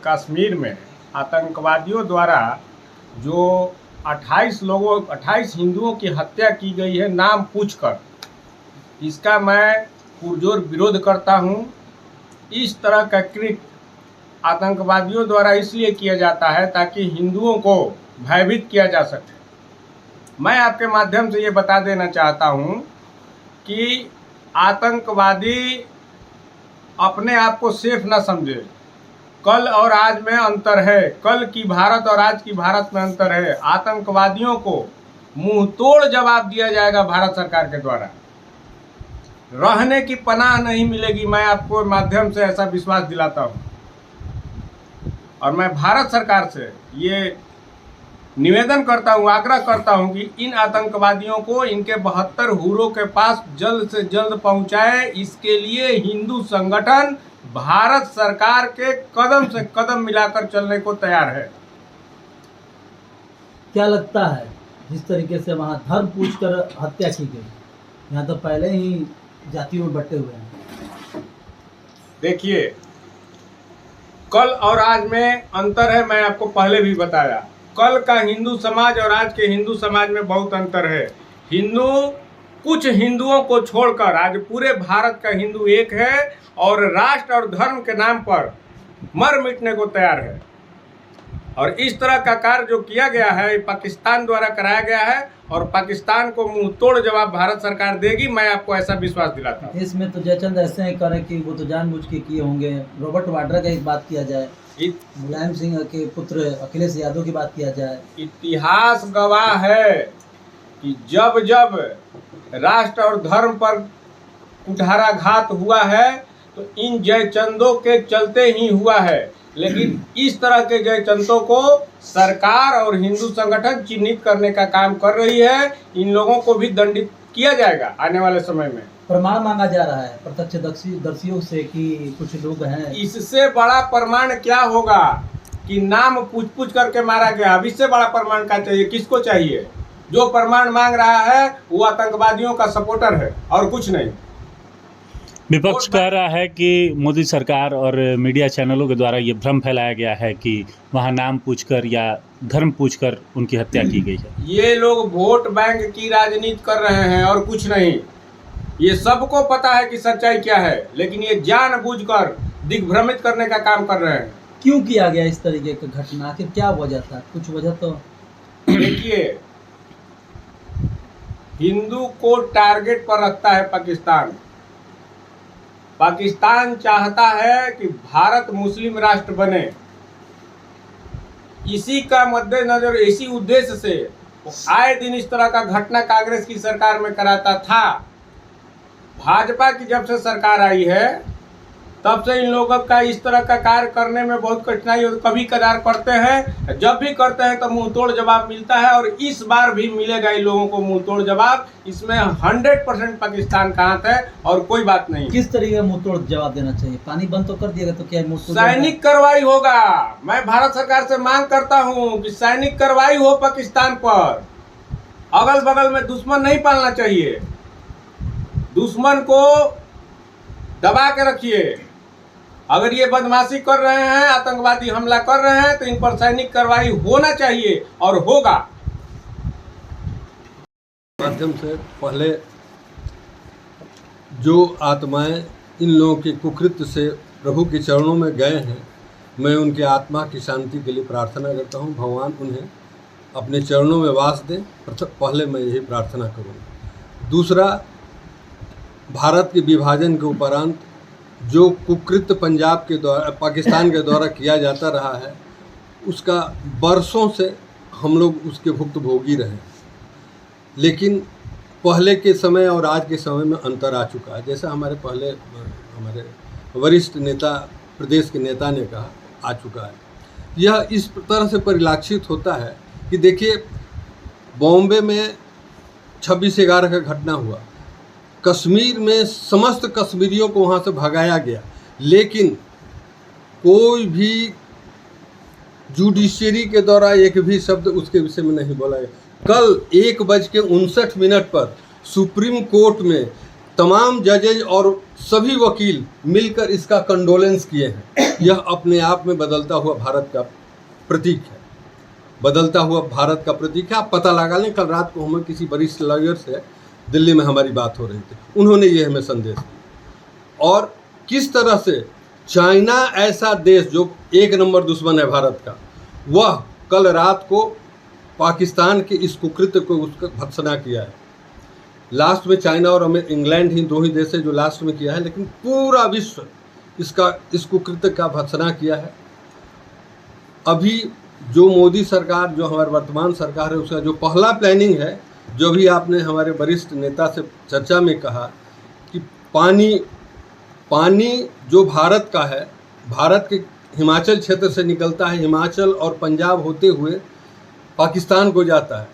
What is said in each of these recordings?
कश्मीर में आतंकवादियों द्वारा जो 28 हिंदुओं की हत्या की गई है नाम पूछकर, इसका मैं पुरजोर विरोध करता हूं। इस तरह का कृत्य आतंकवादियों द्वारा इसलिए किया जाता है ताकि हिंदुओं को भयभीत किया जा सके। मैं आपके माध्यम से ये बता देना चाहता हूं कि आतंकवादी अपने आप को सेफ न समझे। कल और आज में अंतर है, कल की भारत और आज की भारत में अंतर है। आतंकवादियों को मुंह तोड़ जवाब दिया जाएगा भारत सरकार के द्वारा, रहने की पनाह नहीं मिलेगी। मैं आपको माध्यम से ऐसा विश्वास दिलाता हूं और मैं भारत सरकार से ये निवेदन करता हूं, आग्रह करता हूं कि इन आतंकवादियों को इनके 72 हुरों के पास जल्द से जल्द पहुंचाए। इसके लिए हिंदू संगठन भारत सरकार के कदम से कदम मिलाकर चलने को तैयार है। क्या लगता है जिस तरीके से वहां धर्म पूछकर हत्या की गई, यहाँ तो पहले ही जातियों में बटे हुए हैं। देखिए, कल और आज में अंतर है। मैं आपको पहले भी बताया, कल का हिंदू समाज और आज के हिंदू समाज में बहुत अंतर है। कुछ हिंदुओं को छोड़कर आज पूरे भारत का हिंदू एक है और राष्ट्र और धर्म के नाम पर मर मिटने को तैयार है। और इस तरह का कार्य जो किया गया है पाकिस्तान द्वारा कराया गया है और पाकिस्तान को मुंह तोड़ जवाब भारत सरकार देगी। मैं आपको ऐसा विश्वास दिलाता हूँ। इसमें तो जयचंद ऐसे ही करें कि वो तो जानबूझ के किए होंगे। रॉबर्ट वाड्रा का एक बात किया जाए, मुलायम सिंह के पुत्र अखिलेश यादव की बात किया जाए। इतिहास गवाह है कि जब जब राष्ट्र और धर्म पर कुठाराघात हुआ है तो इन जयचंदों के चलते ही हुआ है। लेकिन इस तरह के जयचंदों को सरकार और हिंदू संगठन चिन्हित करने का काम कर रही है। इन लोगों को भी दंडित किया जाएगा आने वाले समय में। प्रमाण मांगा जा रहा है प्रत्यक्षदर्शियों से कि कुछ लोग हैं। इससे बड़ा प्रमाण क्या होगा कि नाम पूछ पूछ करके मारा गया। अब इससे बड़ा प्रमाण क्या चाहिए? किसको चाहिए? जो प्रमाण मांग रहा है वो आतंकवादियों का सपोर्टर है और कुछ नहीं। विपक्ष कह रहा है कि मोदी सरकार और मीडिया चैनलों के द्वारा ये भ्रम फैलाया गया है कि वहां नाम पूछकर या धर्म पूछकर उनकी हत्या की गई है। ये लोग वोट बैंक की राजनीति कर रहे हैं और कुछ नहीं। ये सबको पता है कि सच्चाई क्या है, लेकिन ये जानबूझकर दिग्भ्रमित करने का काम कर रहे हैं। क्यों किया गया इस तरीके की घटना? आखिर क्या वजह था? कुछ वजह तो देखिए, हिंदू को टारगेट पर रखता है पाकिस्तान। पाकिस्तान चाहता है कि भारत मुस्लिम राष्ट्र बने। इसी का मद्देनजर, इसी उद्देश्य से आए दिन इस तरह का घटना कांग्रेस की सरकार में कराता था। भाजपा की जब से सरकार आई है तब से इन लोगों का इस तरह का कार्य करने में बहुत कठिनाई और कभी कदार करते हैं। जब भी करते हैं तो मुंह तोड़ जवाब मिलता है और इस बार भी मिलेगा इन लोगों को मुंह तोड़ जवाब। इसमें 100% पाकिस्तान का हाथ है और कोई बात नहीं। किस तरीके का मुंह तोड़ जवाब देना चाहिए? पानी बंद तो कर दिएगा तो क्या मुंह तोड़? सैनिक कार्रवाई होगा। मैं भारत सरकार से मांग करता हूं कि सैनिक कार्रवाई हो पाकिस्तान पर। अगल बगल में दुश्मन नहीं पालना चाहिए। दुश्मन को दबा के रखिए। अगर ये बदमाशी कर रहे हैं, आतंकवादी हमला कर रहे हैं, तो इन पर सैनिक कार्रवाई होना चाहिए और होगा। माध्यम से पहले जो आत्माएं इन लोगों के कुकृत्य से प्रभु के चरणों में गए हैं, मैं उनके आत्मा की शांति के लिए प्रार्थना करता हूं। भगवान उन्हें अपने चरणों में वास दें। पहले मैं यही प्रार्थना करूँगा। दूसरा, भारत के विभाजन के उपरांत जो कुकृत्य पंजाब के द्वारा, पाकिस्तान के द्वारा किया जाता रहा है, उसका बरसों से हम लोग उसके भुक्तभोगी रहे। लेकिन पहले के समय और आज के समय में अंतर आ चुका है। जैसा हमारे वरिष्ठ नेता, प्रदेश के नेता ने कहा, आ चुका है। यह इस तरह से परिलक्षित होता है कि देखिए, बॉम्बे में 26/11 का घटना हुआ। कश्मीर में समस्त कश्मीरियों को वहाँ से भगाया गया, लेकिन कोई भी जुडिशरी के द्वारा एक भी शब्द उसके विषय में नहीं बोला गया। कल 1:59 पर सुप्रीम कोर्ट में तमाम जजेज और सभी वकील मिलकर इसका कंडोलेंस किए हैं। यह अपने आप में बदलता हुआ भारत का प्रतीक है, बदलता हुआ भारत का प्रतीक है। आप पता लगा लें, कल रात को हमें किसी वरिष्ठ लॉयर से दिल्ली में हमारी बात हो रही थी, उन्होंने ये हमें संदेश दिया। और किस तरह से चाइना ऐसा देश जो एक नंबर दुश्मन है भारत का, वह कल रात को पाकिस्तान के इस कुकृत्य को उसका भत्सना किया है। लास्ट में चाइना और इंग्लैंड ही दो ही देश है जो लास्ट में किया है, लेकिन पूरा विश्व इस कुकृत्य का भत्सना किया है। अभी जो मोदी सरकार, जो हमारी वर्तमान सरकार है, उसका जो पहला प्लानिंग है, जो भी आपने हमारे वरिष्ठ नेता से चर्चा में कहा कि पानी जो भारत का है, भारत के हिमाचल क्षेत्र से निकलता है, हिमाचल और पंजाब होते हुए पाकिस्तान को जाता है।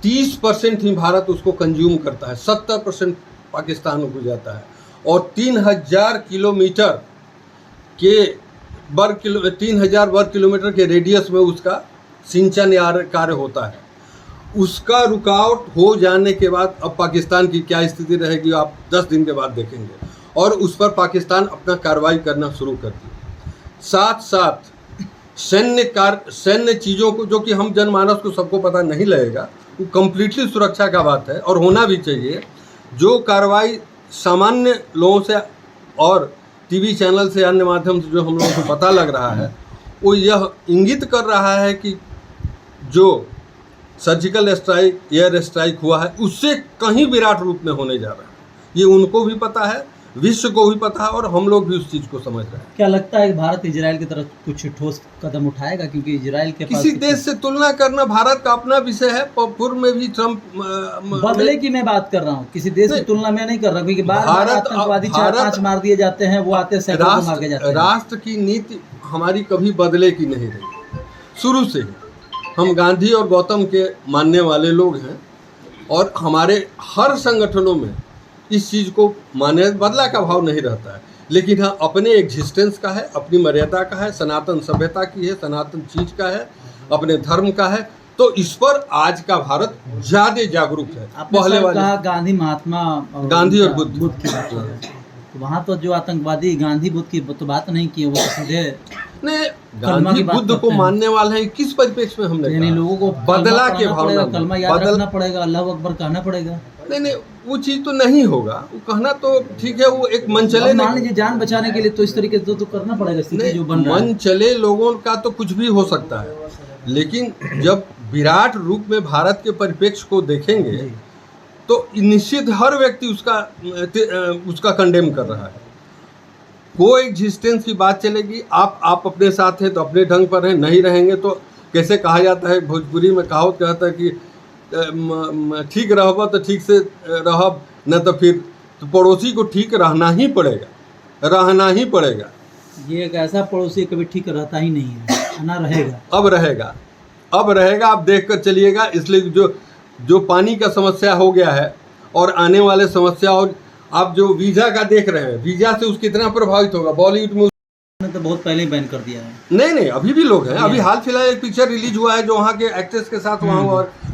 30% ही भारत उसको कंज्यूम करता है, 70% पाकिस्तान को जाता है। और 3000 किलोमीटर के 3000 वर्ग किलोमीटर के रेडियस में उसका सिंचन कार्य होता है। उसका रुकावट हो जाने के बाद अब पाकिस्तान की क्या स्थिति रहेगी आप 10 दिन के बाद देखेंगे, और उस पर पाकिस्तान अपना कार्रवाई करना शुरू कर दी। साथ साथ सैन्य चीज़ों को, जो कि हम जनमानस को सबको पता नहीं लगेगा, वो कम्प्लीटली सुरक्षा का बात है और होना भी चाहिए। जो कार्रवाई सामान्य लोगों से और टीवी चैनल से, अन्य माध्यम से जो हम लोगों को पता लग रहा है, वो यह इंगित कर रहा है कि जो सर्जिकल स्ट्राइक, एयर स्ट्राइक हुआ है, उससे कहीं विराट रूप में होने जा रहा है। ये उनको भी पता है, विश्व को भी पता है, और हम लोग भी उस चीज़ को समझ रहे हैं। क्या लगता है कि भारत इजराइल की तरफ कुछ ठोस कदम उठाएगा, क्योंकि इजराइल के पास किसी देश से तुलना करना भारत का अपना विषय है। पूर्व में भी ट्रम्प बदले की मैं बात कर रहा हूँ, किसी देश की तुलना में नहीं कर रहा, क्योंकि बार आतंकवादी 4-5 मार दिए जाते हैं, वो आते सैकड़ों को मार के जाते हैं। राष्ट्र की नीति हमारी कभी बदले की नहीं रही, शुरू से ही। हम गांधी और गौतम के मानने वाले लोग हैं, और हमारे हर संगठनों में इस चीज़ को माने, बदला का भाव नहीं रहता है। लेकिन हाँ, अपने एग्जिस्टेंस का है, अपनी मर्यादा का है, सनातन सभ्यता की है, सनातन चीज का है, अपने धर्म का है। तो इस पर आज का भारत ज्यादा जागरूक है। पहले कहा गांधी, महात्मा और गांधी और बुद्ध की बात है, तो वहाँ तो जो आतंकवादी गांधी बुद्ध की तो बात नहीं की, वो सीधे नहीं, गांधी बुद्ध को मानने वाले हैं। किस परिप्रेक्ष्य में हमने यानी लोगों को बदला के भावना, कलमा याद रखना पड़ेगा, अल्लाह अकबर कहना पड़ेगा। नहीं, वो चीज तो नहीं होगा, वो कहना तो ठीक है, वो एक मन चले, मान लीजिए जान बचाने के लिए तो इस तरीके से तो करना पड़ेगा। स्थिति जो बन रहा है, मन चले लोगों का तो कुछ भी हो सकता है, लेकिन जब विराट रूप में भारत के परिप्रेक्ष्य को देखेंगे तो निश्चित हर व्यक्ति उसका कंडेम कर रहा है। को एग्जिस्टेंस की बात चलेगी। आप अपने साथ हैं तो अपने ढंग पर हैं, नहीं रहेंगे तो कैसे कहा जाता है, भोजपुरी में कहावत कहता है कि ठीक रहब तो ठीक से रहब, न तो फिर तो पड़ोसी को ठीक रहना ही पड़ेगा। ये एक ऐसा पड़ोसी कभी ठीक रहता ही नहीं है, ना रहेगा। अब रहेगा, आप देख कर चलिएगा। इसलिए जो पानी का समस्या हो गया है और आने वाले समस्या, और आप जो वीज़ा का देख रहे हैं, वीज़ा से उसको कितना प्रभावित होगा। बॉलीवुड में तो बहुत पहले ही बैन कर दिया है। नहीं, अभी भी लोग हैं। अभी हाल फिलहाल एक पिक्चर रिलीज हुआ है जो वहाँ के एक्ट्रेस के साथ वहाँ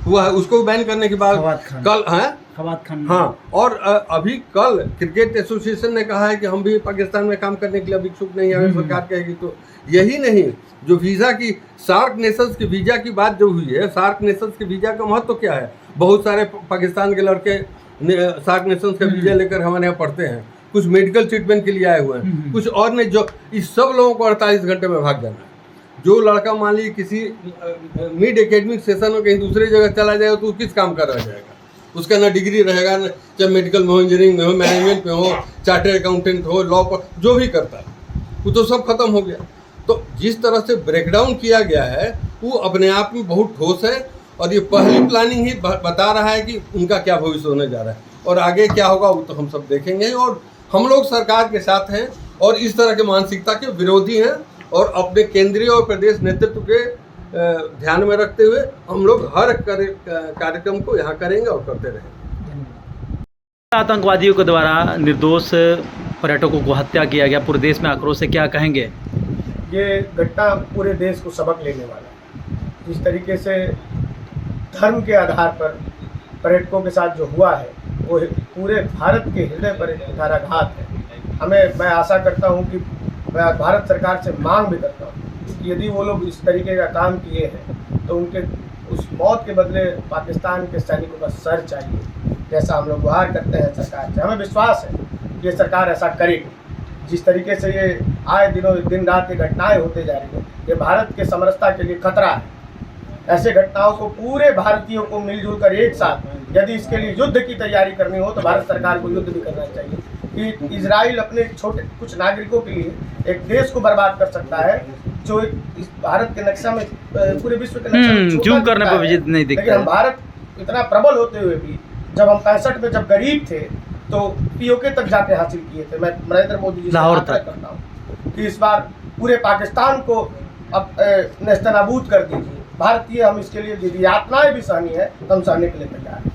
हुआ है, उसको बैन करने के बाद कल फवाद खान, हाँ, और अभी कल क्रिकेट एसोसिएशन ने कहा है कि हम भी पाकिस्तान में काम करने के लिए इच्छुक नहीं है, सरकार कहेगी तो। यही नहीं, जो वीज़ा की सार्क नेशंस के वीज़ा की बात जो हुई है, सार्क नेशंस के वीज़ा का महत्व क्या है। बहुत सारे पाकिस्तान के लड़के सार्क नेशंस का वीज़ा लेकर हमारे यहाँ पढ़ते हैं, कुछ मेडिकल ट्रीटमेंट के लिए आए हुए हैं, कुछ और ने। जो इस सब लोगों को 48 घंटे में भाग जाना है। जो लड़का मान लीजिए किसी मिड एकेडमिक सेशन में कहीं दूसरी जगह चला जाएगा तो किस काम का रह जाएगा, उसका ना डिग्री रहेगा, न चाहे मेडिकल में हो, इंजीनियरिंग में हो, मैनेजमेंट में हो, चार्टर्ड अकाउंटेंट हो, लॉ पर जो भी करता है वो तो सब खत्म हो गया। तो जिस तरह से ब्रेकडाउन किया गया है वो अपने आप में बहुत ठोस है, और ये पहली प्लानिंग ही बता रहा है कि उनका क्या भविष्य होने जा रहा है, और आगे क्या होगा वो तो हम सब देखेंगे। और हम लोग सरकार के साथ हैं और इस तरह के मानसिकता के विरोधी हैं, और अपने केंद्रीय और प्रदेश नेतृत्व के ध्यान में रखते हुए हम लोग हर कार्यक्रम को यहाँ करेंगे और करते रहेंगे। आतंकवादियों के द्वारा निर्दोष पर्यटकों को हत्या किया गया, पूरे देश में आक्रोश है, क्या कहेंगे? ये घटना पूरे देश को सबक लेने वाला है। जिस तरीके से धर्म के आधार पर पर्यटकों के साथ जो हुआ है, वो पूरे भारत के हृदय पर एक कुठाराघात है। मैं आशा करता हूँ कि मैं भारत सरकार से मांग भी करता हूँ कि यदि वो लोग इस तरीके का काम किए हैं तो उनके उस मौत के बदले पाकिस्तान के सैनिकों का सर चाहिए, जैसा हम लोग गुहार करते हैं सरकार से। हमें विश्वास है कि ये सरकार ऐसा करेगी। जिस तरीके से ये आए दिनों दिन रात की घटनाएं होते जा रही हैं, ये भारत के समरसता के लिए खतरा है। ऐसे घटनाओं को पूरे भारतीयों को मिलजुल कर एक साथ यदि इसके लिए युद्ध की तैयारी करनी हो तो भारत सरकार को युद्ध भी करना चाहिए कि इजराइल अपने छोटे कुछ नागरिकों के लिए एक देश को बर्बाद कर सकता है जो इस भारत के नक्शा में पूरे विश्व के नक्शा में छोटा जूम करने दिखता पर है। विजित नहीं दिखता लेकिन हम है। भारत इतना प्रबल होते हुए भी जब हम 65 में जब गरीब थे तो पीओके तक जाके हासिल किए थे। मैं नरेंद्र मोदी जी से लाहौर आग्रह तक। करता हूँ कि इस बार पूरे पाकिस्तान को अब नेस्तनाबूद कर दीजिए। भारतीय हम इसके लिए यदि यातनाएं भी सहनी है तो हम सहने के लिए तैयार हैं।